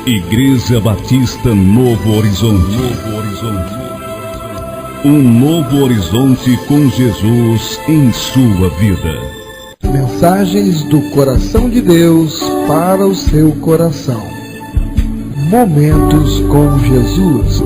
Igreja Batista Novo Horizonte. Um novo horizonte com Jesus em sua vida. Mensagens do coração de Deus para o seu coração. Momentos com Jesus.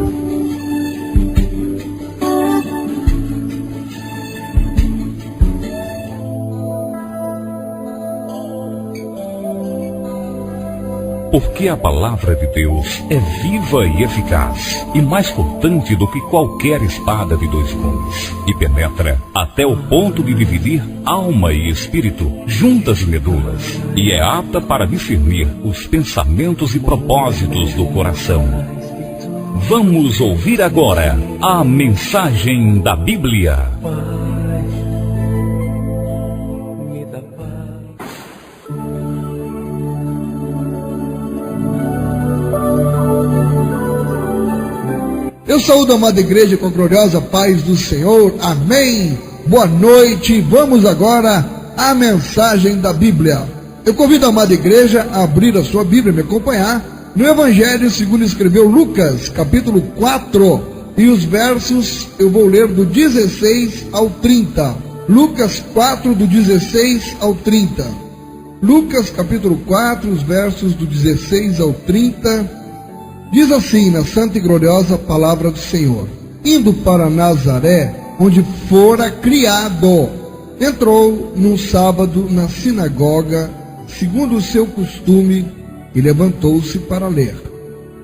Porque a palavra de Deus é viva e eficaz, e mais cortante do que qualquer espada de dois gumes, e penetra até o ponto de dividir alma e espírito, juntas e medulas, e é apta para discernir os pensamentos e propósitos do coração. Vamos ouvir agora a mensagem da Bíblia. Eu saúdo a amada igreja com a gloriosa paz do Senhor. Amém. Boa noite. Vamos agora à mensagem da Bíblia. Eu convido a amada igreja a abrir a sua Bíblia e me acompanhar no Evangelho segundo escreveu Lucas, capítulo 4. E os versos eu vou ler do 16 ao 30. Lucas 4, do 16 ao 30. Lucas, capítulo 4, os versos do 16 ao 30. Diz assim na santa e gloriosa palavra do Senhor: indo para Nazaré, onde fora criado, entrou num sábado na sinagoga, segundo o seu costume, e levantou-se para ler.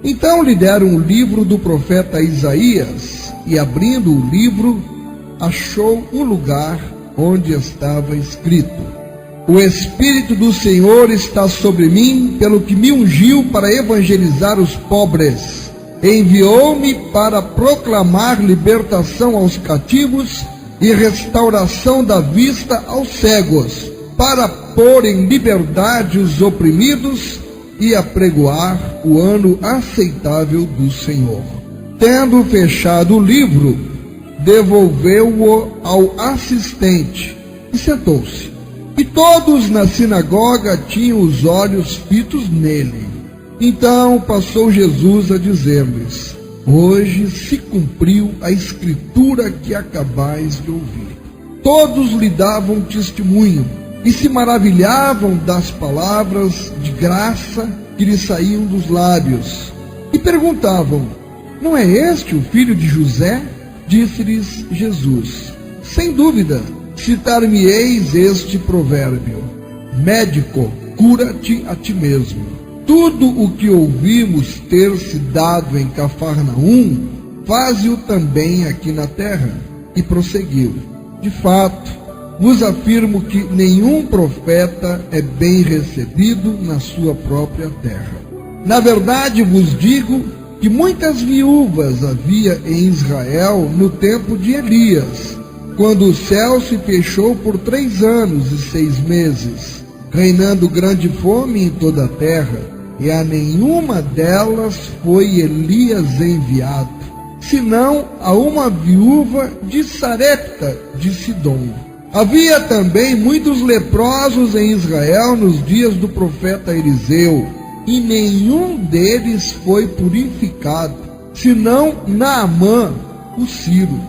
Então lhe deram o livro do profeta Isaías, e abrindo o livro, achou o lugar onde estava escrito: o Espírito do Senhor está sobre mim, pelo que me ungiu para evangelizar os pobres. Enviou-me para proclamar libertação aos cativos e restauração da vista aos cegos, para pôr em liberdade os oprimidos e apregoar o ano aceitável do Senhor. Tendo fechado o livro, devolveu-o ao assistente e sentou-se. E todos na sinagoga tinham os olhos fitos nele. Então passou Jesus a dizer-lhes: hoje se cumpriu a escritura que acabais de ouvir. Todos lhe davam testemunho e se maravilhavam das palavras de graça que lhe saíam dos lábios. E perguntavam: não é este o filho de José? Disse-lhes Jesus: sem dúvida, citar-me-eis este provérbio: médico, cura-te a ti mesmo. Tudo o que ouvimos ter se dado em Cafarnaum, faze-o também aqui na terra. E prosseguiu: de fato, vos afirmo que nenhum profeta é bem recebido na sua própria terra. Na verdade vos digo que muitas viúvas havia em Israel no tempo de Elias, quando o céu se fechou por 3 anos e 6 meses, reinando grande fome em toda a terra, e a nenhuma delas foi Elias enviado, senão a uma viúva de Sarepta de Sidom. Havia também muitos leprosos em Israel nos dias do profeta Eliseu, e nenhum deles foi purificado, senão Naamã, o sírio.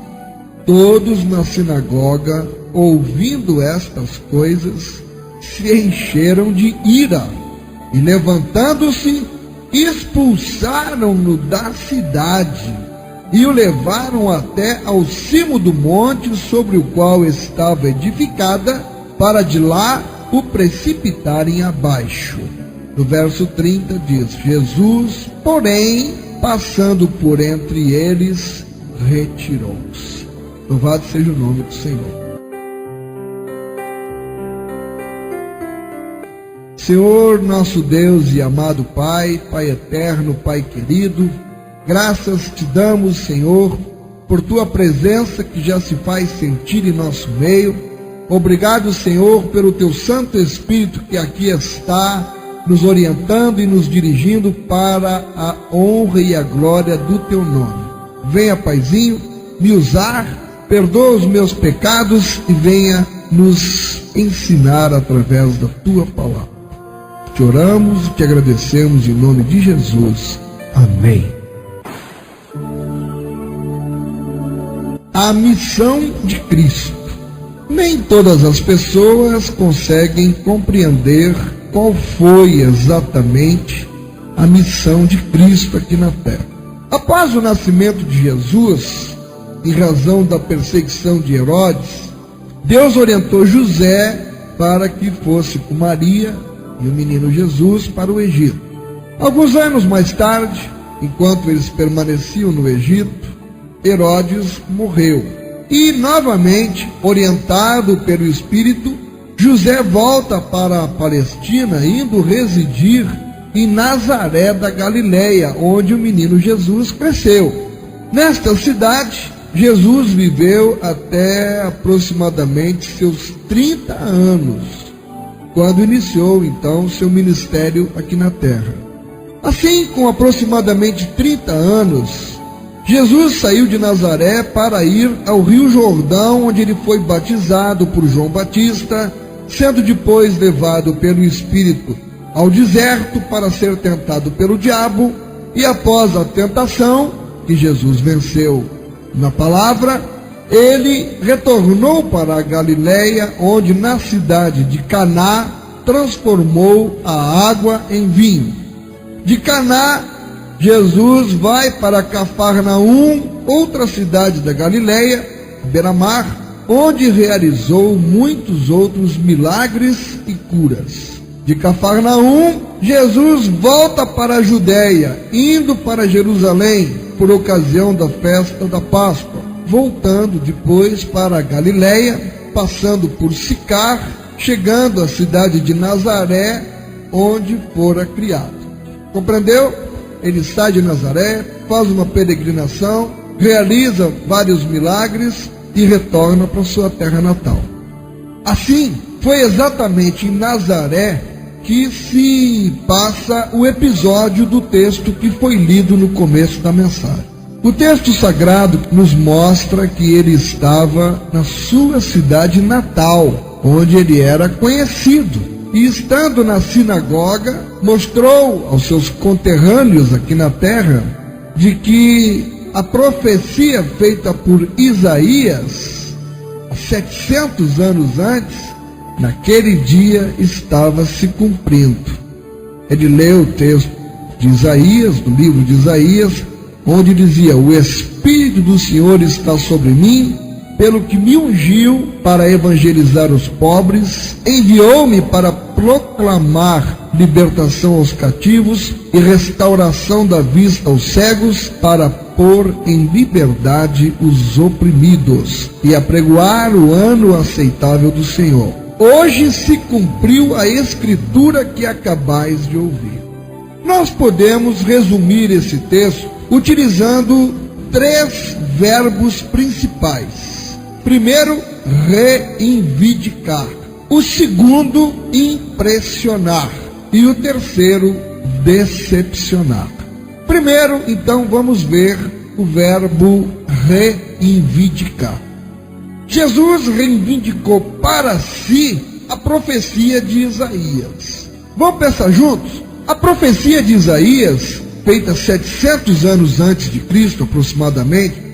Todos na sinagoga, ouvindo estas coisas, se encheram de ira, e levantando-se, expulsaram-no da cidade, e o levaram até ao cimo do monte sobre o qual estava edificada, para de lá o precipitarem abaixo. No verso 30 diz: Jesus, porém, passando por entre eles, retirou-se. Louvado seja o nome do Senhor. Senhor, nosso Deus e amado Pai, Pai eterno, Pai querido, graças te damos, Senhor, por tua presença que já se faz sentir em nosso meio. Obrigado, Senhor, pelo teu Santo Espírito que aqui está, nos orientando e nos dirigindo para a honra e a glória do teu nome. Venha, Paizinho, me usar, perdoa os meus pecados e venha nos ensinar através da tua palavra. Te oramos e te agradecemos em nome de Jesus. Amém. A missão de Cristo. Nem todas as pessoas conseguem compreender qual foi exatamente a missão de Cristo aqui na terra. Após o nascimento de Jesus, em razão da perseguição de Herodes, Deus orientou José para que fosse com Maria e o menino Jesus para o Egito. Alguns anos mais tarde, enquanto eles permaneciam no Egito, Herodes morreu. E novamente, orientado pelo Espírito, José volta para a Palestina, indo residir em Nazaré da Galileia, onde o menino Jesus cresceu. Nesta cidade, Jesus viveu até aproximadamente seus 30 anos, quando iniciou então seu ministério aqui na terra. Assim, com aproximadamente 30 anos, Jesus saiu de Nazaré para ir ao Rio Jordão, onde ele foi batizado por João Batista, sendo depois levado pelo Espírito ao deserto para ser tentado pelo diabo, e após a tentação, que Jesus venceu na palavra, ele retornou para a Galileia, onde na cidade de Caná transformou a água em vinho. De Caná, Jesus vai para Cafarnaum, outra cidade da Galileia, beira-mar, onde realizou muitos outros milagres e curas. De Cafarnaum, Jesus volta para a Judéia, indo para Jerusalém por ocasião da festa da Páscoa, voltando depois para a Galileia, passando por Sicar, chegando à cidade de Nazaré, onde fora criado. Compreendeu? Ele sai de Nazaré, faz uma peregrinação, realiza vários milagres e retorna para sua terra natal. Assim, foi exatamente em Nazaré que se passa o episódio do texto que foi lido no começo da mensagem. O texto sagrado nos mostra que ele estava na sua cidade natal, onde ele era conhecido. E estando na sinagoga, mostrou aos seus conterrâneos aqui na terra de que a profecia feita por Isaías, 700 anos antes, naquele dia estava se cumprindo. Ele leu o texto de Isaías, do livro de Isaías, onde dizia: o Espírito do Senhor está sobre mim, pelo que me ungiu para evangelizar os pobres, enviou-me para proclamar libertação aos cativos e restauração da vista aos cegos, para pôr em liberdade os oprimidos e apregoar o ano aceitável do Senhor. Hoje se cumpriu a escritura que acabais de ouvir. Nós podemos resumir esse texto utilizando 3 verbos principais. Primeiro, reivindicar. O segundo, impressionar. E o terceiro, decepcionar. Primeiro, então, vamos ver o verbo reivindicar. Jesus reivindicou para si a profecia de Isaías. Vamos pensar juntos? A profecia de Isaías, feita 700 anos antes de Cristo aproximadamente,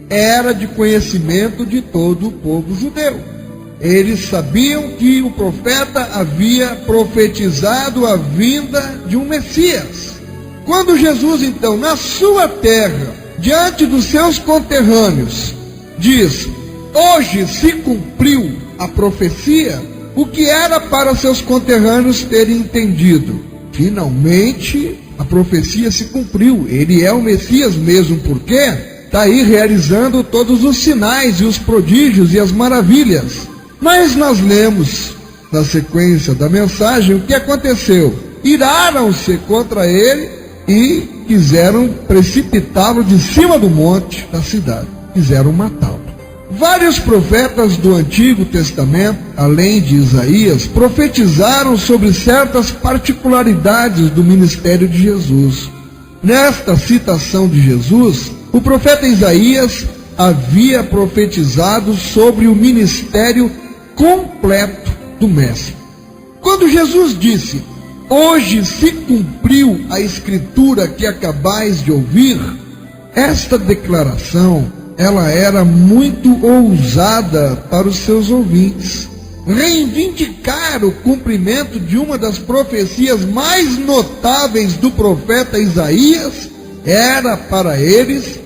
era de conhecimento de todo o povo judeu. Eles sabiam que o profeta havia profetizado a vinda de um Messias. Quando Jesus, então, na sua terra, diante dos seus conterrâneos, diz: hoje se cumpriu a profecia, o que era para seus conterrâneos terem entendido? Finalmente, a profecia se cumpriu. Ele é o Messias mesmo, porque está aí realizando todos os sinais e os prodígios e as maravilhas. Mas nós lemos na sequência da mensagem o que aconteceu. Iraram-se contra ele e quiseram precipitá-lo de cima do monte da cidade. Quiseram matá-lo. Vários profetas do Antigo Testamento, além de Isaías, profetizaram sobre certas particularidades do ministério de Jesus. Nesta citação de Jesus, o profeta Isaías havia profetizado sobre o ministério completo do Mestre. Quando Jesus disse: hoje se cumpriu a escritura que acabais de ouvir. Esta declaração, ela era muito ousada para os seus ouvintes. Reivindicar o cumprimento de uma das profecias mais notáveis do profeta Isaías era para eles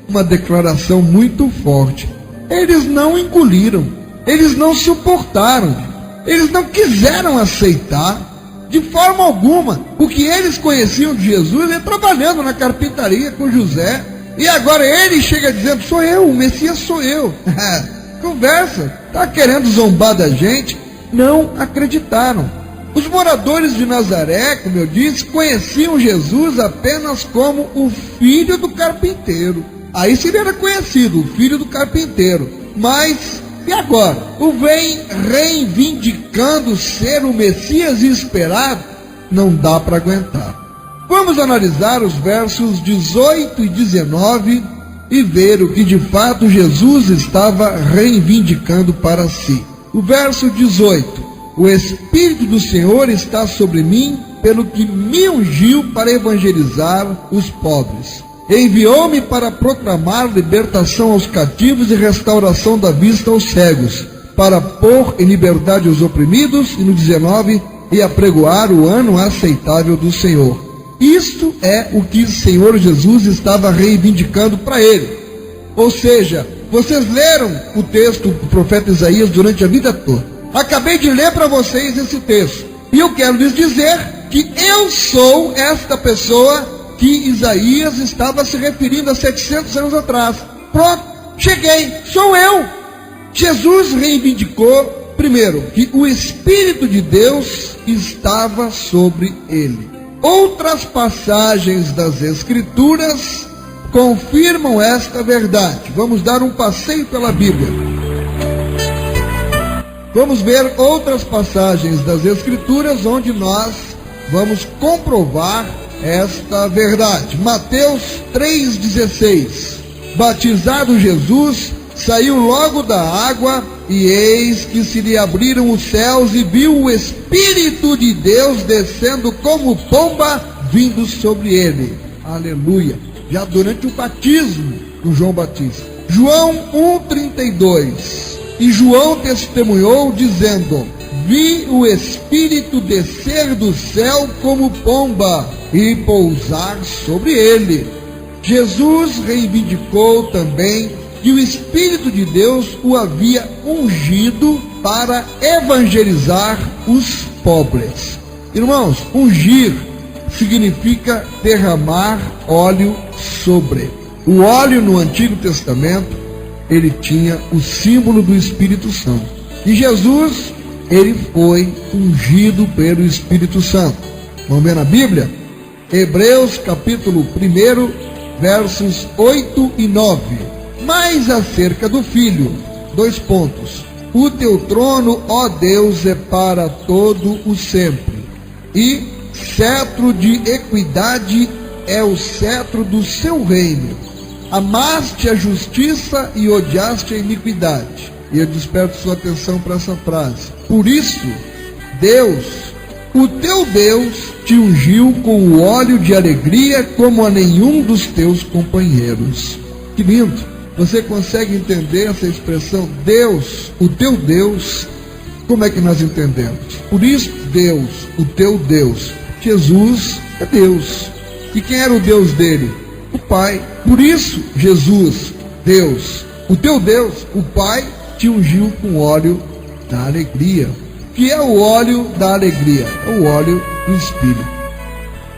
uma declaração muito forte. Eles não engoliram, eles não suportaram, eles não quiseram aceitar de forma alguma o que eles conheciam de Jesus, ele trabalhando na carpintaria com José, e agora ele chega dizendo: sou eu, o Messias sou eu. Conversa, está querendo zombar da gente? Não acreditaram. Os moradores de Nazaré, como eu disse, conheciam Jesus apenas como o filho do carpinteiro. Aí se ele era conhecido, o filho do carpinteiro. Mas, e agora? O vem reivindicando ser o Messias esperado? Não dá para aguentar. Vamos analisar os versos 18 e 19 e ver o que de fato Jesus estava reivindicando para si. O verso 18: o Espírito do Senhor está sobre mim, pelo que me ungiu para evangelizar os pobres. Enviou-me para proclamar libertação aos cativos e restauração da vista aos cegos, para pôr em liberdade os oprimidos, e no 19, e apregoar o ano aceitável do Senhor. Isso é o que o Senhor Jesus estava reivindicando para ele. Ou seja, vocês leram o texto do profeta Isaías durante a vida toda. Acabei de ler para vocês esse texto. E eu quero lhes dizer que eu sou esta pessoa que Isaías estava se referindo há 700 anos atrás. Pronto, cheguei, sou eu. Jesus reivindicou, primeiro, que o Espírito de Deus estava sobre ele. Outras passagens das Escrituras confirmam esta verdade. Vamos dar um passeio pela Bíblia. Vamos ver outras passagens das Escrituras onde nós vamos comprovar esta verdade. Mateus 3,16. Batizado Jesus, saiu logo da água, e eis que se lhe abriram os céus, e viu o Espírito de Deus descendo como pomba, vindo sobre ele. Aleluia. Já durante o batismo do João Batista. João 1,32. E João testemunhou, dizendo: vi o Espírito descer do céu como pomba e pousar sobre ele. Jesus reivindicou também que o Espírito de Deus o havia ungido para evangelizar os pobres. Irmãos, ungir significa derramar óleo sobre. O óleo no Antigo Testamento, ele tinha o símbolo do Espírito Santo. E Jesus, ele foi ungido pelo Espírito Santo. Vamos ver na Bíblia? Hebreus capítulo 1, versos 8 e 9. Mas acerca do Filho, 2 pontos. O teu trono, ó Deus, é para todo o sempre. E cetro de equidade é o cetro do seu reino. Amaste a justiça e odiaste a iniquidade. E eu desperto sua atenção para essa frase. Por isso, Deus, o teu Deus, te ungiu com o óleo de alegria como a nenhum dos teus companheiros. Que lindo! Você consegue entender essa expressão, Deus, o teu Deus? Como é que nós entendemos? Por isso, Deus, o teu Deus. Jesus é Deus. E quem era o Deus dele? O Pai. Por isso, Jesus, Deus, o teu Deus, o Pai, te ungiu com óleo da alegria. O que é o óleo da alegria? É o óleo do Espírito.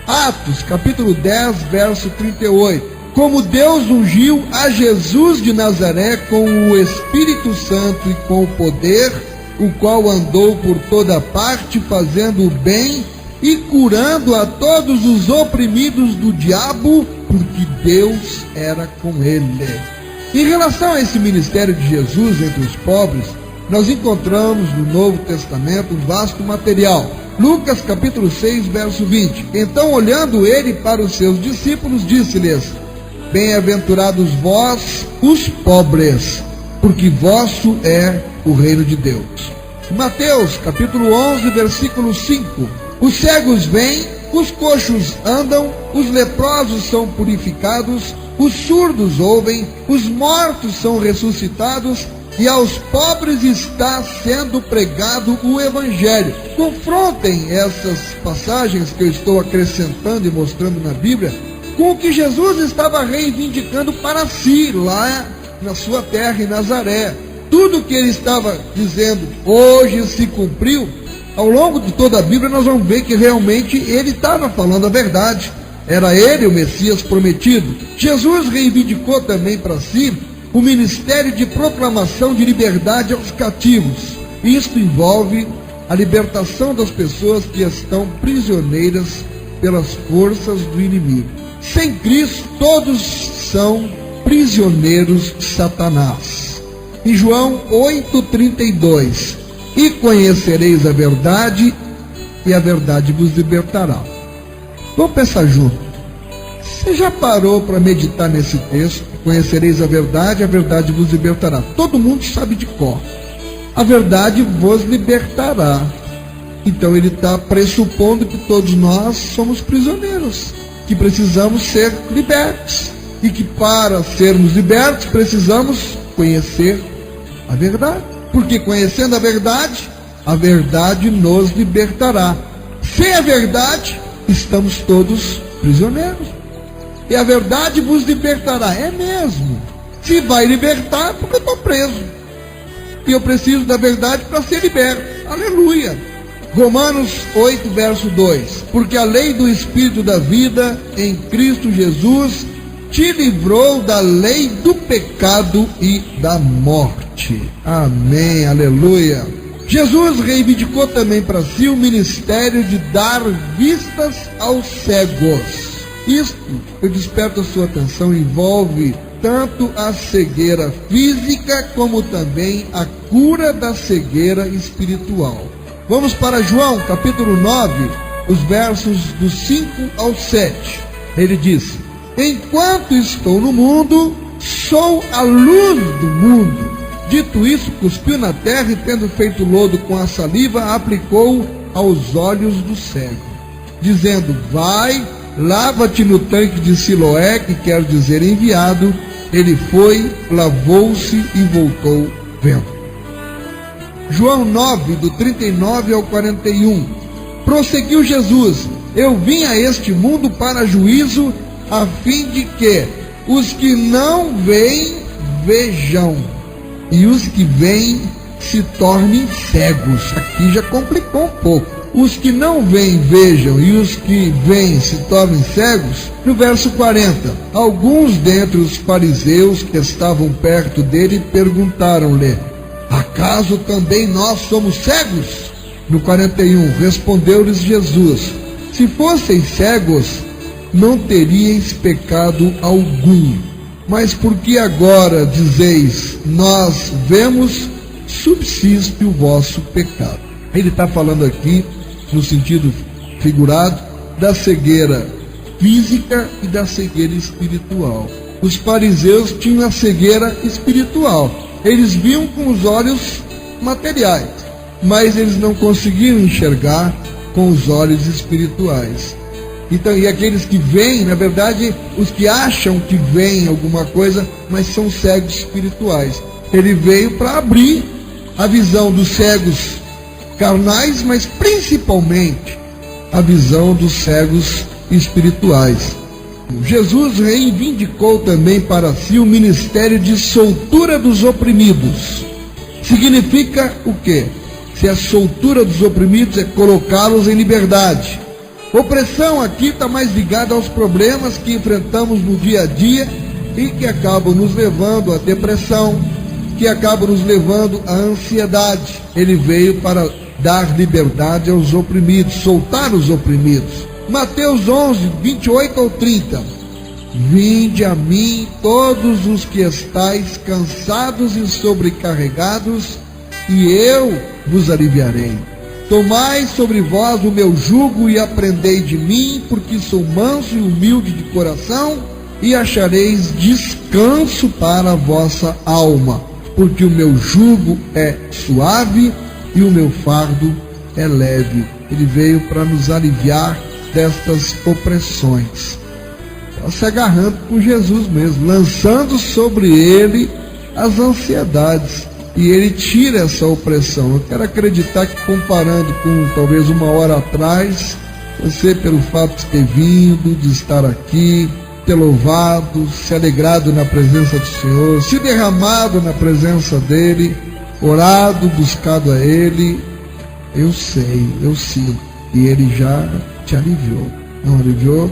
Atos, capítulo 10, verso 38. Como Deus ungiu a Jesus de Nazaré com o Espírito Santo e com o poder, o qual andou por toda parte fazendo o bem e curando a todos os oprimidos do diabo, porque Deus era com ele. Em relação a esse ministério de Jesus entre os pobres, nós encontramos no Novo Testamento um vasto material. Lucas capítulo 6, verso 20. Então, olhando ele para os seus discípulos, disse-lhes: bem-aventurados vós, os pobres, porque vosso é o reino de Deus. Mateus capítulo 11, versículo 5. Os cegos vêm, os coxos andam, os leprosos são purificados, os surdos ouvem, os mortos são ressuscitados, e aos pobres está sendo pregado o Evangelho. Confrontem essas passagens que eu estou acrescentando e mostrando na Bíblia com o que Jesus estava reivindicando para si, lá na sua terra, em Nazaré. Tudo que ele estava dizendo hoje se cumpriu. Ao longo de toda a Bíblia nós vamos ver que realmente ele estava falando a verdade. Era ele o Messias prometido. Jesus reivindicou também para si o ministério de proclamação de liberdade aos cativos. Isto envolve a libertação das pessoas que estão prisioneiras pelas forças do inimigo. Sem Cristo, todos são prisioneiros de Satanás. Em João 8,32, e conhecereis a verdade, e a verdade vos libertará. Vamos pensar junto. Você já parou para meditar nesse texto? Conhecereis a verdade vos libertará. Todo mundo sabe de cor. A verdade vos libertará. Então ele está pressupondo que todos nós somos prisioneiros, que precisamos ser libertos, e que para sermos libertos precisamos conhecer a verdade, porque conhecendo a verdade nos libertará. Sem a verdade, estamos todos prisioneiros. E a verdade vos libertará. É mesmo. Se vai libertar, porque eu estou preso. E eu preciso da verdade para ser liberto. Aleluia. Romanos 8, verso 2. Porque a lei do Espírito da vida em Cristo Jesus te livrou da lei do pecado e da morte. Amém. Aleluia. Jesus reivindicou também para si o ministério de dar vistas aos cegos. Isto, eu desperto a sua atenção, envolve tanto a cegueira física como também a cura da cegueira espiritual. Vamos para João, capítulo 9, os versos dos 5 ao 7. Ele disse: enquanto estou no mundo, sou a luz do mundo. Dito isso, cuspiu na terra e, tendo feito lodo com a saliva, aplicou aos olhos do cego, dizendo: vai, lava-te no tanque de Siloé, que quer dizer enviado. Ele foi, lavou-se e voltou vendo. João 9, do 39 ao 41. Prosseguiu Jesus: eu vim a este mundo para juízo, a fim de que os que não veem vejam, e os que veem se tornem cegos. Aqui já complicou um pouco. Os que não veem vejam, e os que veem se tornem cegos. No verso 40, alguns dentre os fariseus que estavam perto dele perguntaram-lhe: acaso também nós somos cegos? No 41, respondeu-lhes Jesus: se fosseis cegos, não teríeis pecado algum. Mas porque agora dizeis, nós vemos, subsiste o vosso pecado. Ele está falando aqui, no sentido figurado, da cegueira física e da cegueira espiritual. Os fariseus tinham a cegueira espiritual. Eles viam com os olhos materiais, mas eles não conseguiam enxergar com os olhos espirituais. Então, e aqueles que veem, na verdade, os que acham que veem alguma coisa, mas são cegos espirituais. Ele veio para abrir a visão dos cegos carnais, mas principalmente a visão dos cegos espirituais. Jesus reivindicou também para si o ministério de soltura dos oprimidos. Significa o quê? Se a soltura dos oprimidos é colocá-los em liberdade. Opressão aqui está mais ligada aos problemas que enfrentamos no dia a dia e que acabam nos levando à depressão, que acabam nos levando à ansiedade. Ele veio para dar liberdade aos oprimidos, soltar os oprimidos. Mateus 11, 28 ao 30. Vinde a mim todos os que estáis cansados e sobrecarregados, e eu vos aliviarei. Tomai sobre vós o meu jugo e aprendei de mim, porque sou manso e humilde de coração, e achareis descanso para a vossa alma, porque o meu jugo é suave e o meu fardo é leve. Ele veio para nos aliviar destas opressões. Se agarrando com Jesus mesmo, lançando sobre ele as ansiedades, e ele tira essa opressão. Eu quero acreditar que, comparando com talvez uma hora atrás, você, pelo fato de ter vindo, de estar aqui, ter louvado, se alegrado na presença do Senhor, se derramado na presença dele, orado, buscado a ele, eu sei, eu sinto, e ele já te aliviou. Não aliviou?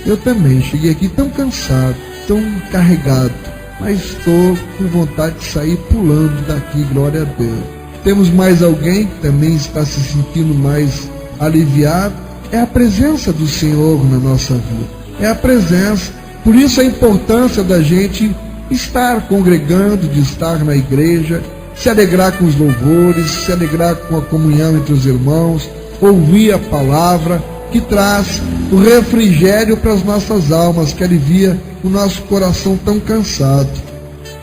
Eu também cheguei aqui tão cansado, tão carregado, mas estou com vontade de sair pulando daqui, glória a Deus. Temos mais alguém que também está se sentindo mais aliviado? É a presença do Senhor na nossa vida, é a presença. Por isso a importância da gente estar congregando, de estar na igreja, se alegrar com os louvores, se alegrar com a comunhão entre os irmãos, ouvir a palavra, que traz o refrigério para as nossas almas, que alivia o nosso coração tão cansado.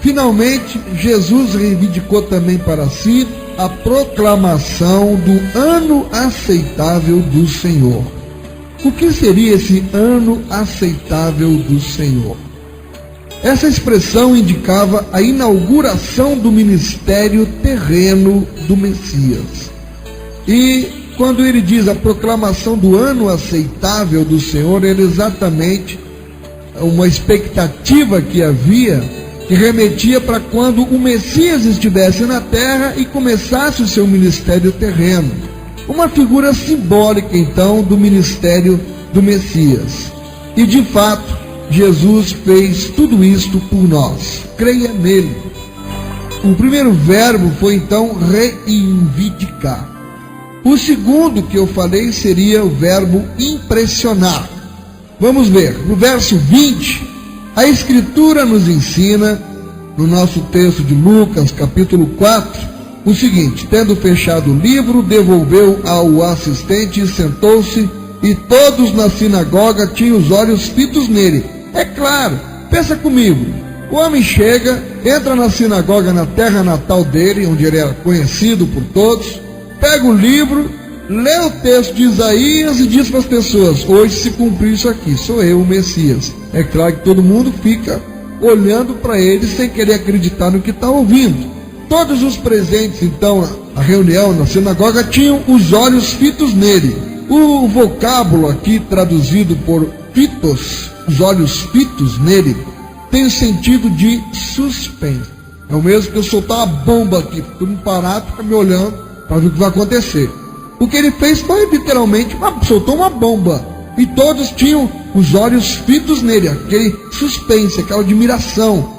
Finalmente, Jesus reivindicou também para si a proclamação do ano aceitável do Senhor. O que seria esse ano aceitável do Senhor? Essa expressão indicava a inauguração do ministério terreno do Messias. E quando ele diz a proclamação do ano aceitável do Senhor, era exatamente uma expectativa que havia, que remetia para quando o Messias estivesse na terra e começasse o seu ministério terreno. Uma figura simbólica, então, do ministério do Messias. E, de fato, Jesus fez tudo isto por nós. Creia nele. O primeiro verbo foi, então, reivindicar. O segundo que eu falei seria o verbo impressionar. Vamos ver, no verso 20, a Escritura nos ensina, no nosso texto de Lucas, capítulo 4, o seguinte: tendo fechado o livro, devolveu ao assistente e sentou-se, e todos na sinagoga tinham os olhos fitos nele. É claro, pensa comigo, o homem chega, entra na sinagoga na terra natal dele, onde ele era conhecido por todos, pega o livro, lê o texto de Isaías e diz para as pessoas: hoje se cumpriu isso aqui, sou eu o Messias. É claro que todo mundo fica olhando para ele sem querer acreditar no que está ouvindo. Todos os presentes, então, à reunião na sinagoga, tinham os olhos fitos nele. O vocábulo aqui traduzido por fitos, os olhos fitos nele, tem o sentido de suspense. É o mesmo que eu soltar uma bomba aqui, todo mundo parado, fica me olhando para ver o que vai acontecer. O que ele fez foi literalmente, soltou uma bomba, e todos tinham os olhos fitos nele, aquele suspense, aquela admiração.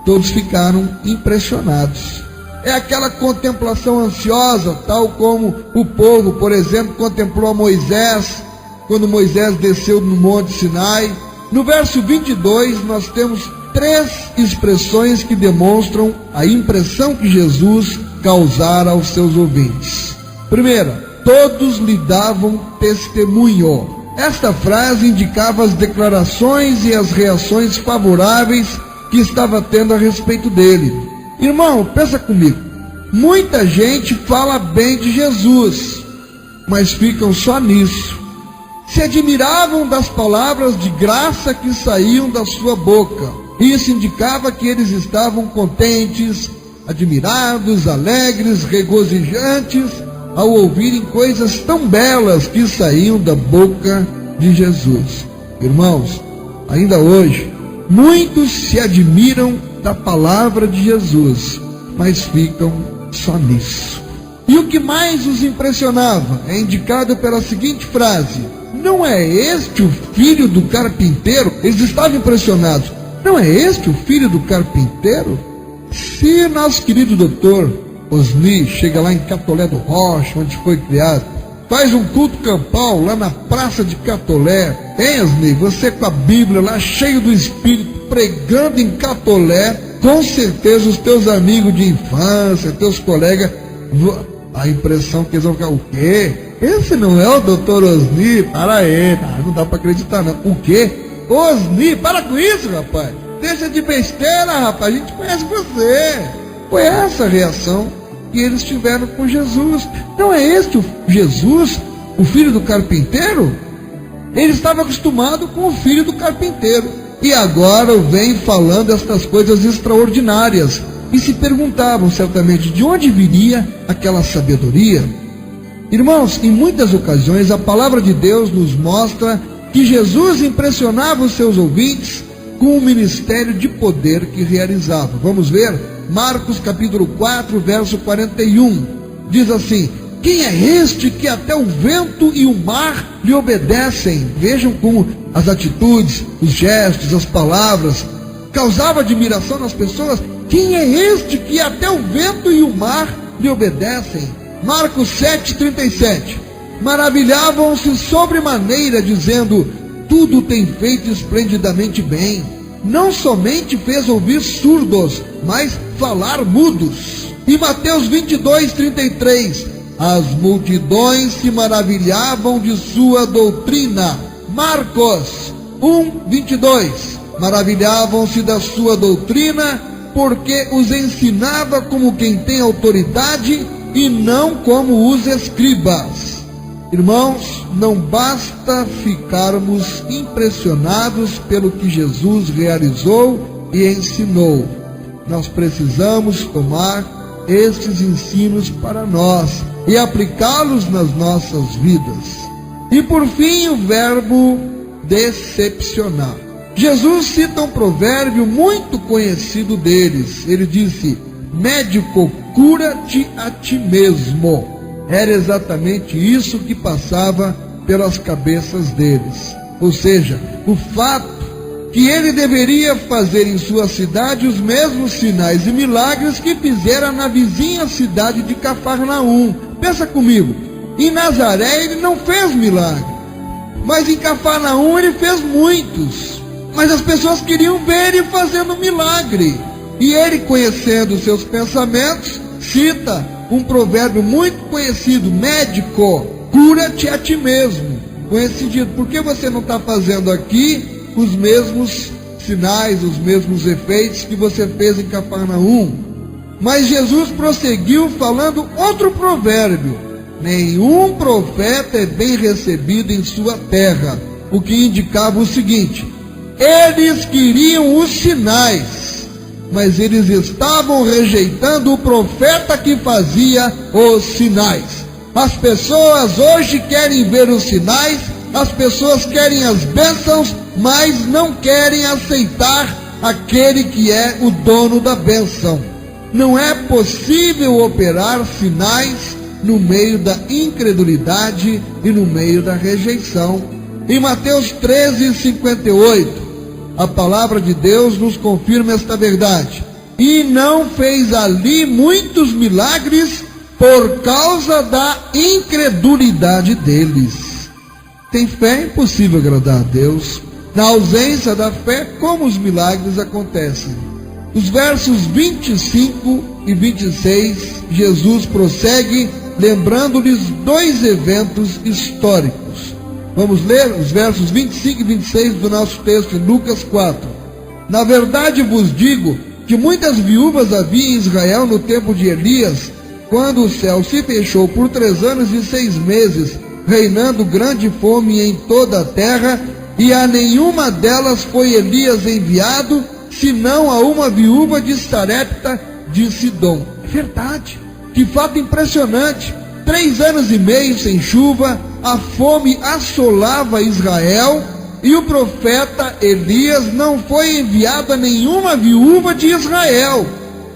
Todos ficaram impressionados. É aquela contemplação ansiosa, tal como o povo, por exemplo, contemplou a Moisés, quando Moisés desceu no Monte Sinai. No verso 22, nós temos 3 expressões que demonstram a impressão que Jesus causara aos seus ouvintes. Primeira, todos lhe davam testemunho. Esta frase indicava as declarações e as reações favoráveis que estava tendo a respeito dele. Irmão, pensa comigo, muita gente fala bem de Jesus, mas ficam só nisso. Se admiravam das palavras de graça que saíam da sua boca. Isso indicava que eles estavam contentes, admirados, alegres, regozijantes, ao ouvirem coisas tão belas que saíam da boca de Jesus. Irmãos, ainda hoje, muitos se admiram da palavra de Jesus, mas ficam só nisso. E o que mais os impressionava é indicado pela seguinte frase: não é este o filho do carpinteiro? Eles estavam impressionados. Não é este o filho do carpinteiro? Se nosso querido doutor Osni chega lá em Catolé do Rocha, onde foi criado, faz um culto campal lá na praça de Catolé, hein, Osni? Você com a Bíblia lá, cheio do Espírito, pregando em Catolé, com certeza os teus amigos de infância, teus colegas, a impressão que eles vão ficar: o quê? Esse não é o doutor Osni? Para aí, não dá para acreditar não. O quê? Osni, para com isso, rapaz. Deixa de besteira, rapaz, a gente conhece você. Foi essa a reação que eles tiveram com Jesus. Não é este o Jesus, o filho do carpinteiro? Ele estava acostumado com o filho do carpinteiro. E agora vem falando estas coisas extraordinárias. E se perguntavam certamente de onde viria aquela sabedoria. Irmãos, em muitas ocasiões a palavra de Deus nos mostra que Jesus impressionava os seus ouvintes com o ministério de poder que realizava. Vamos ver? Marcos capítulo 4, verso 41. Diz assim: quem é este que até o vento e o mar lhe obedecem? Vejam como as atitudes, os gestos, as palavras causavam admiração nas pessoas. Quem é este que até o vento e o mar lhe obedecem? Marcos 7,37. Maravilhavam-se sobremaneira, dizendo: tudo tem feito esplendidamente bem. Não somente fez ouvir surdos, mas falar mudos. E Mateus 22,33. As multidões se maravilhavam de sua doutrina. Marcos 1,22. Maravilhavam-se da sua doutrina, porque os ensinava como quem tem autoridade e não como os escribas. Irmãos, não basta ficarmos impressionados pelo que Jesus realizou e ensinou. Nós precisamos tomar estes ensinos para nós e aplicá-los nas nossas vidas. E por fim, o verbo decepcionar. Jesus cita um provérbio muito conhecido deles. Ele disse: médico, cura-te a ti mesmo. Era exatamente isso que passava pelas cabeças deles. Ou seja, o fato que ele deveria fazer em sua cidade os mesmos sinais e milagres que fizera na vizinha cidade de Cafarnaum. Pensa comigo, em Nazaré ele não fez milagre, mas em Cafarnaum ele fez muitos. Mas as pessoas queriam ver ele fazendo milagre. E ele, conhecendo os seus pensamentos, cita um provérbio muito conhecido: médico, cura-te a ti mesmo. Com esse sentido, por que você não está fazendo aqui os mesmos sinais, os mesmos efeitos que você fez em Cafarnaum? Mas Jesus prosseguiu falando outro provérbio: nenhum profeta é bem recebido em sua terra. O que indicava o seguinte: eles queriam os sinais, mas eles estavam rejeitando o profeta que fazia os sinais. As pessoas hoje querem ver os sinais, as pessoas querem as bênçãos, mas não querem aceitar aquele que é o dono da bênção. Não é possível operar sinais no meio da incredulidade e no meio da rejeição. Em Mateus 13:58, a palavra de Deus nos confirma esta verdade: e não fez ali muitos milagres por causa da incredulidade deles. Tem fé, é impossível agradar a Deus. Na ausência da fé, como os milagres acontecem? Os versos 25 e 26, Jesus prossegue lembrando-lhes dois eventos históricos. Vamos ler os versos 25 e 26 do nosso texto em Lucas 4. Na verdade vos digo que muitas viúvas havia em Israel no tempo de Elias, quando o céu se fechou por 3 anos e 6 meses, reinando grande fome em toda a terra, e a nenhuma delas foi Elias enviado, senão a uma viúva de Sarepta de Sidom. É verdade, que fato impressionante. 3 anos e meio sem chuva, a fome assolava Israel, e o profeta Elias não foi enviado a nenhuma viúva de Israel.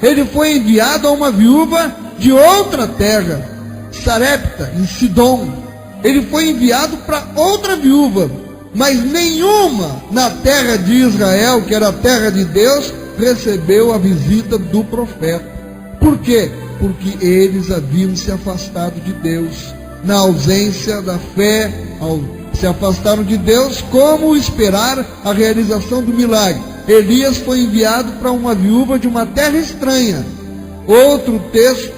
Ele foi enviado a uma viúva de outra terra, Sarepta, em Sidom. Ele foi enviado para outra viúva, mas nenhuma na terra de Israel, que era a terra de Deus, recebeu a visita do profeta. Por quê? Porque eles haviam se afastado de Deus. Na ausência da fé, se afastaram de Deus, como esperar a realização do milagre? Elias foi enviado para uma viúva de uma terra estranha. Outro texto,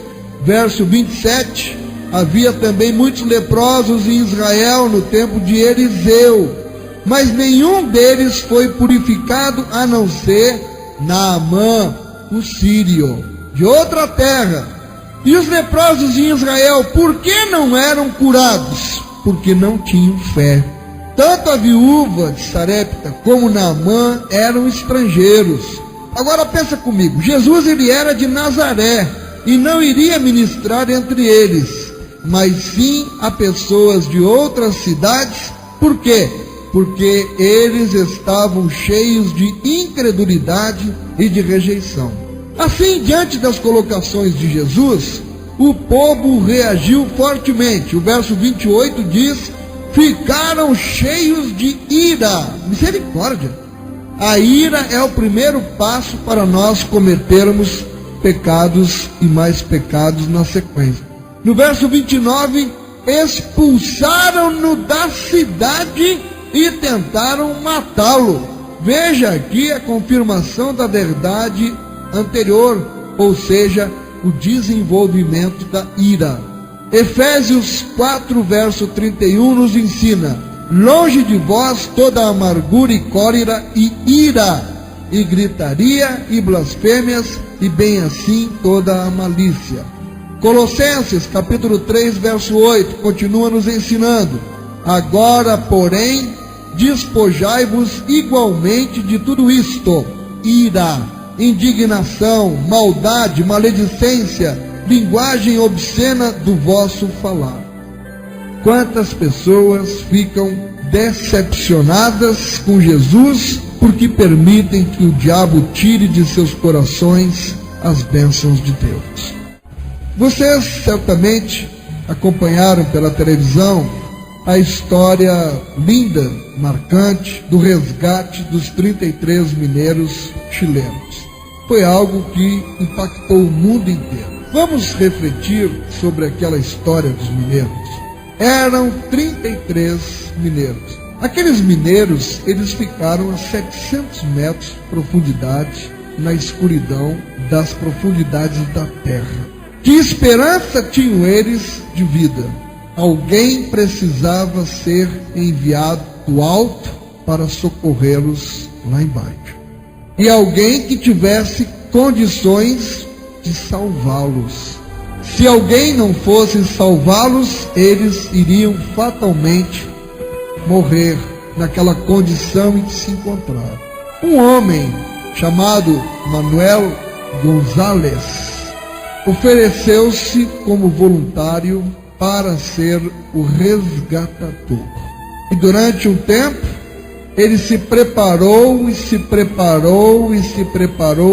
verso 27, havia também muitos leprosos em Israel no tempo de Eliseu, mas nenhum deles foi purificado, a não ser Naamã, o sírio, de outra terra. E os leprosos em Israel, por que não eram curados? Porque não tinham fé. Tanto a viúva de Sarepta como Naamã eram estrangeiros. Agora pensa comigo, Jesus ele era de Nazaré e não iria ministrar entre eles, mas sim a pessoas de outras cidades. Por quê? Porque eles estavam cheios de incredulidade e de rejeição. Assim, diante das colocações de Jesus, o povo reagiu fortemente. O verso 28 diz: ficaram cheios de ira. Misericórdia! A ira é o primeiro passo para nós cometermos pecados e mais pecados na sequência. No verso 29, expulsaram-no da cidade e tentaram matá-lo. Veja aqui a confirmação da verdade anterior, ou seja, o desenvolvimento da ira. Efésios 4, verso 31 nos ensina: longe de vós toda amargura e cólera e ira, e gritaria e blasfêmias, e bem assim toda a malícia. Colossenses capítulo 3, verso 8, continua nos ensinando: agora, porém, despojai-vos igualmente de tudo isto: ira, indignação, maldade, maledicência, linguagem obscena do vosso falar. Quantas pessoas ficam decepcionadas com Jesus porque permitem que o diabo tire de seus corações as bênçãos de Deus. Vocês certamente acompanharam pela televisão a história linda, marcante, do resgate dos 33 mineiros chilenos. Foi algo que impactou o mundo inteiro. Vamos refletir sobre aquela história dos mineiros. Eram 33 mineiros. Aqueles mineiros, eles ficaram a 700 metros de profundidade, na escuridão das profundidades da terra. Que esperança tinham eles de vida? Alguém precisava ser enviado do alto para socorrê-los lá embaixo. E alguém que tivesse condições de salvá-los. Se alguém não fosse salvá-los, eles iriam fatalmente morrer naquela condição em que se encontraram. Um homem chamado Manuel Gonzalez ofereceu-se como voluntário para ser o resgatador. E durante um tempo, ele se preparou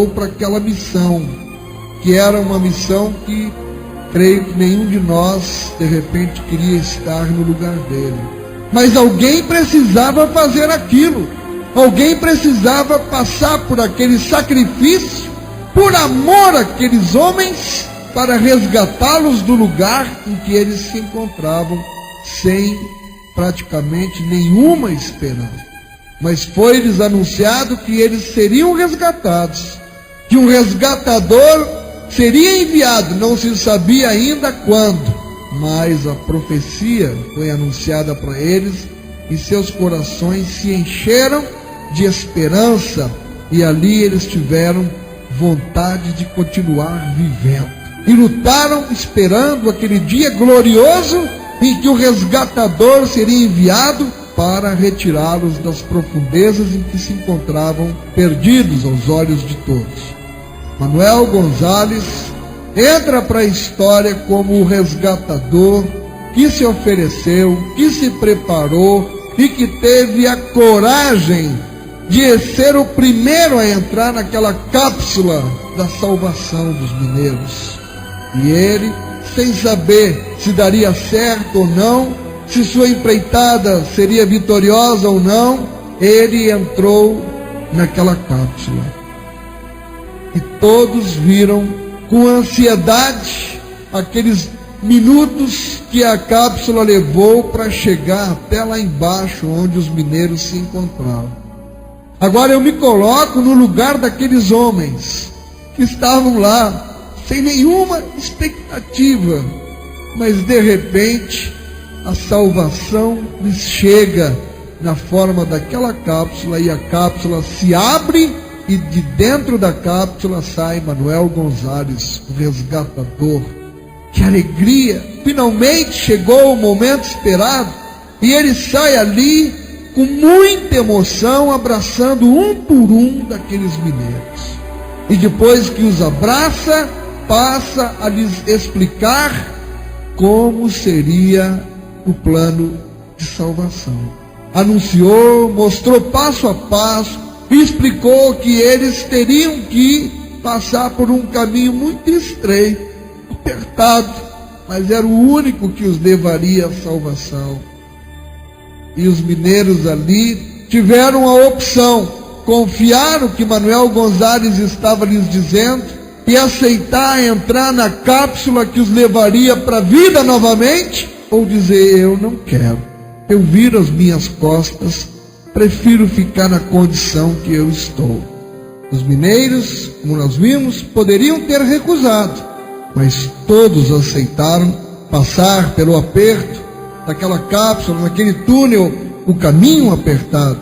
para aquela missão, que era uma missão que creio que nenhum de nós, de repente, queria estar no lugar dele. Mas alguém precisava fazer aquilo. Alguém precisava passar por aquele sacrifício, por amor àqueles homens, para resgatá-los do lugar em que eles se encontravam, sem praticamente nenhuma esperança. Mas foi-lhes anunciado que eles seriam resgatados, que um resgatador seria enviado, não se sabia ainda quando, mas a profecia foi anunciada para eles e seus corações se encheram de esperança, e ali eles tiveram vontade de continuar vivendo. E lutaram esperando aquele dia glorioso em que o resgatador seria enviado para retirá-los das profundezas em que se encontravam perdidos aos olhos de todos. Manuel Gonzalez entra para a história como o resgatador que se ofereceu, que se preparou e que teve a coragem de ser o primeiro a entrar naquela cápsula da salvação dos mineiros. E ele, sem saber se daria certo ou não, se sua empreitada seria vitoriosa ou não, ele entrou naquela cápsula. E todos viram com ansiedade aqueles minutos que a cápsula levou para chegar até lá embaixo, onde os mineiros se encontravam. Agora eu me coloco no lugar daqueles homens que estavam lá, sem nenhuma expectativa, mas de repente a salvação lhes chega na forma daquela cápsula, e a cápsula se abre, e de dentro da cápsula sai Manuel Gonzalez, o resgatador, Que alegria! Finalmente chegou o momento esperado e ele sai ali com muita emoção, abraçando um por um daqueles mineiros. E depois que os abraça, passa a lhes explicar como seria o plano de salvação. Anunciou, mostrou passo a passo, e explicou que eles teriam que passar por um caminho muito estreito, apertado, mas era o único que os levaria à salvação. E os mineiros ali tiveram a opção: confiar no que Manuel Gonzalez estava lhes dizendo e aceitar entrar na cápsula que os levaria para a vida novamente, ou dizer: eu não quero, eu viro as minhas costas, prefiro ficar na condição que eu estou. Os mineiros, como nós vimos, poderiam ter recusado, mas todos aceitaram passar pelo aperto daquela cápsula, naquele túnel, o caminho apertado,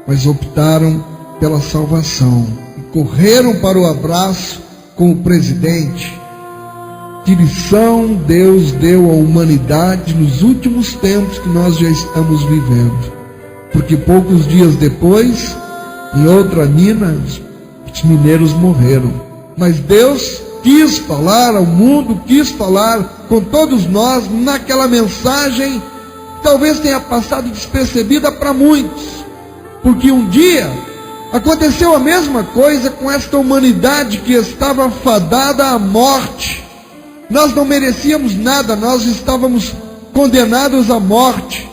mas optaram pela salvação e correram para o abraço com o presidente. Que lição Deus deu à humanidade nos últimos tempos que nós já estamos vivendo. Porque poucos dias depois, em outra mina, os mineiros morreram. Mas Deus quis falar ao mundo, quis falar com todos nós naquela mensagem que talvez tenha passado despercebida para muitos. Porque um dia aconteceu a mesma coisa com esta humanidade que estava fadada à morte. Nós não merecíamos nada, nós estávamos condenados à morte.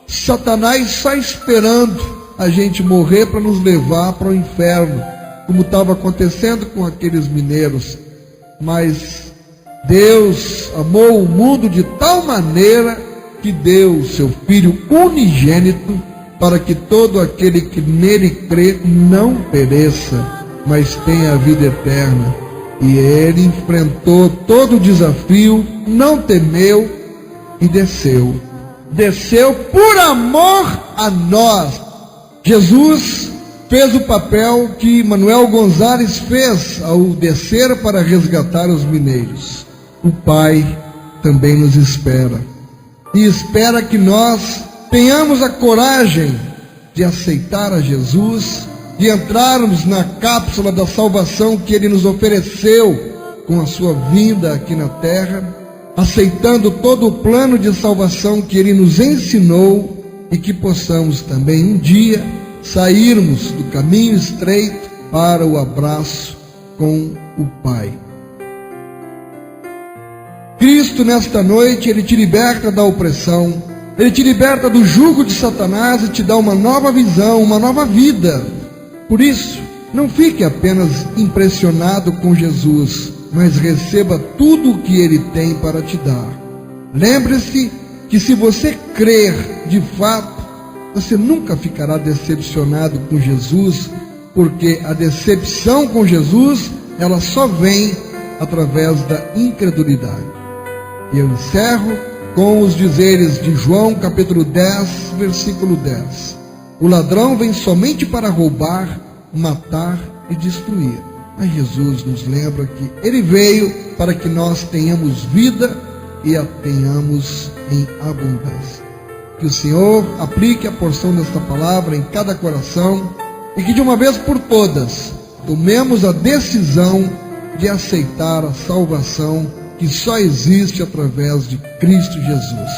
Satanás só esperando a gente morrer para nos levar para o inferno, como estava acontecendo com aqueles mineiros. Mas Deus amou o mundo de tal maneira que deu o seu Filho unigênito, para que todo aquele que nele crê não pereça, mas tenha a vida eterna. E ele enfrentou todo o desafio, não temeu e desceu. Desceu por amor a nós. Jesus fez o papel que Manuel Gonzalez fez ao descer para resgatar os mineiros. O Pai também nos espera. E espera que nós tenhamos a coragem de aceitar a Jesus, de entrarmos na cápsula da salvação que Ele nos ofereceu com a sua vinda aqui na terra, aceitando todo o plano de salvação que Ele nos ensinou, e que possamos também um dia sairmos do caminho estreito para o abraço com o Pai. Cristo, nesta noite, Ele te liberta da opressão, Ele te liberta do jugo de Satanás e te dá uma nova visão, uma nova vida. Por isso, não fique apenas impressionado com Jesus, mas receba tudo o que Ele tem para te dar. Lembre-se que se você crer de fato, você nunca ficará decepcionado com Jesus, porque a decepção com Jesus, ela só vem através da incredulidade. E eu encerro com os dizeres de João capítulo 10, versículo 10. O ladrão vem somente para roubar, matar e destruir. Mas Jesus nos lembra que Ele veio para que nós tenhamos vida e a tenhamos em abundância. Que o Senhor aplique a porção desta palavra em cada coração e que de uma vez por todas tomemos a decisão de aceitar a salvação que só existe através de Cristo Jesus.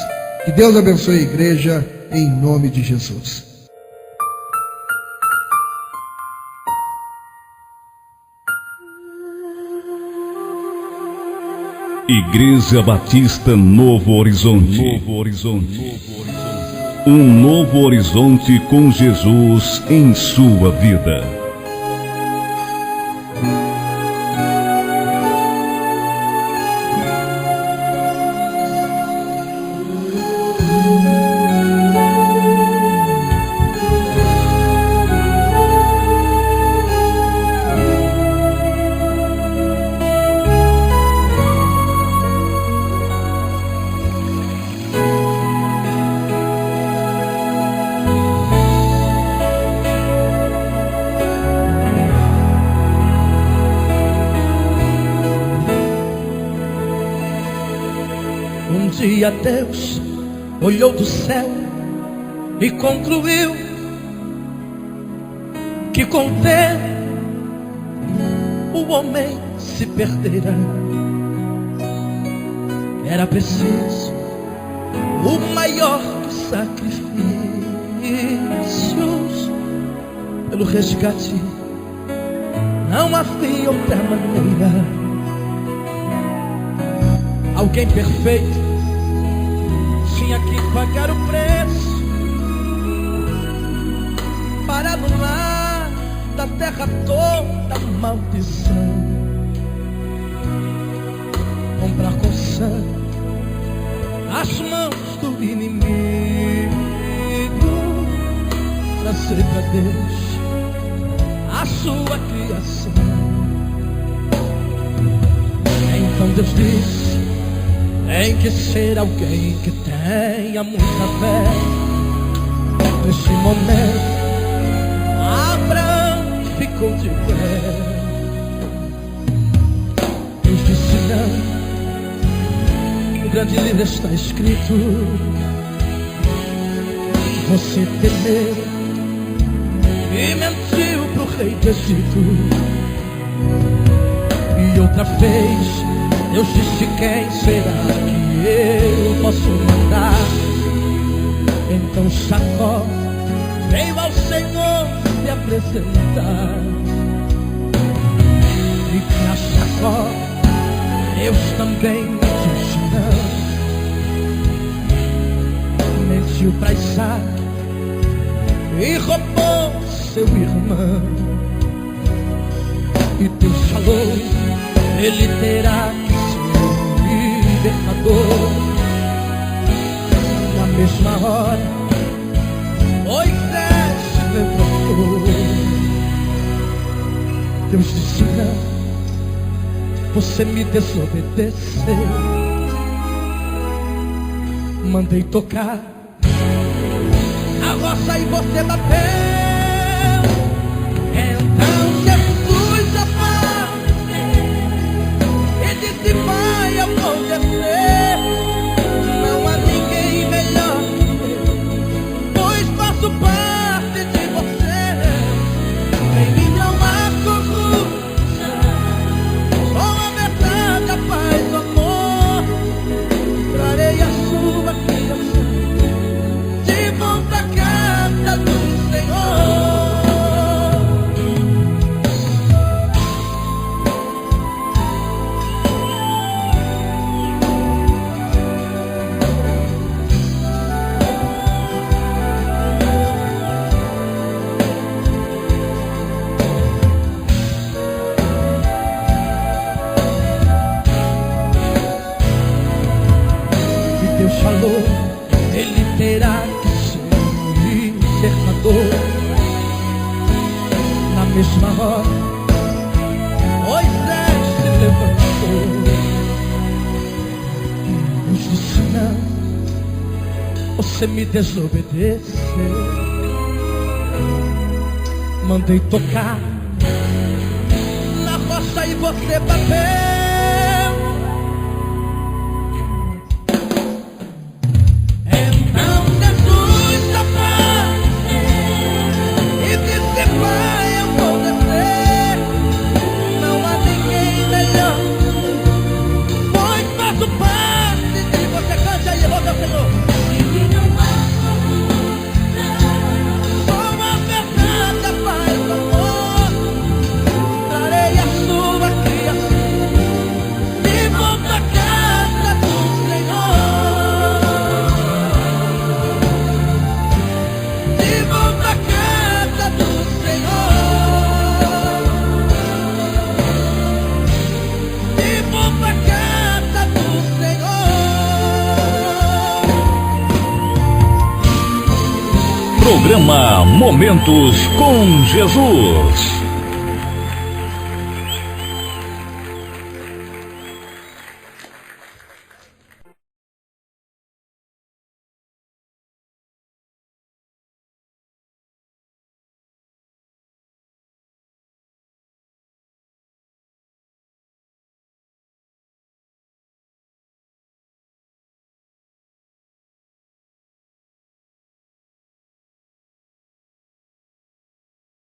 Que Deus abençoe a igreja em nome de Jesus. Igreja Batista Novo Horizonte. Um novo horizonte com Jesus em sua vida. dia Deus olhou do céu e concluiu que com o tempo o homem se perderá. Era preciso o maior dos sacrifícios pelo resgate. Não havia outra maneira. Alguém perfeito tinha que pagar o preço para anular da terra toda a maldição. Comprar com sangue as mãos do inimigo, trazer para Deus a sua criação. Então Deus disse: tem que ser alguém que tenha muita fé. Nesse momento Abraão ficou de pé. Deus disse não. No grande livro está escrito: você temeu e mentiu pro rei do Egito. E outra vez Deus disse: quem será que eu posso mandar? Então Jacó veio ao Senhor se apresentar. E pra Jacó Deus também disse não. Mentiu pra Isaac e roubou seu irmão. E Deus falou: ele terá que ser libertador. Na mesma hora Moisés se levantou. Deus disse não, você me desobedeceu. Mandei tocar a roça e você bateu. Então Jesus apareceu e disse: vai, eu vou descer. Não há ninguém melhor, pois faço parte de você. Em mim não há corrupção, só a verdade, a paz, o amor. Trarei a sua criação de volta à casa do Senhor. Deus falou: ele terá que ser libertador. Na mesma hora Moisés se levantou. Deus disse não, você me desobedeceu. Mandei tocar na rocha e você bateu. Programa Momentos com Jesus.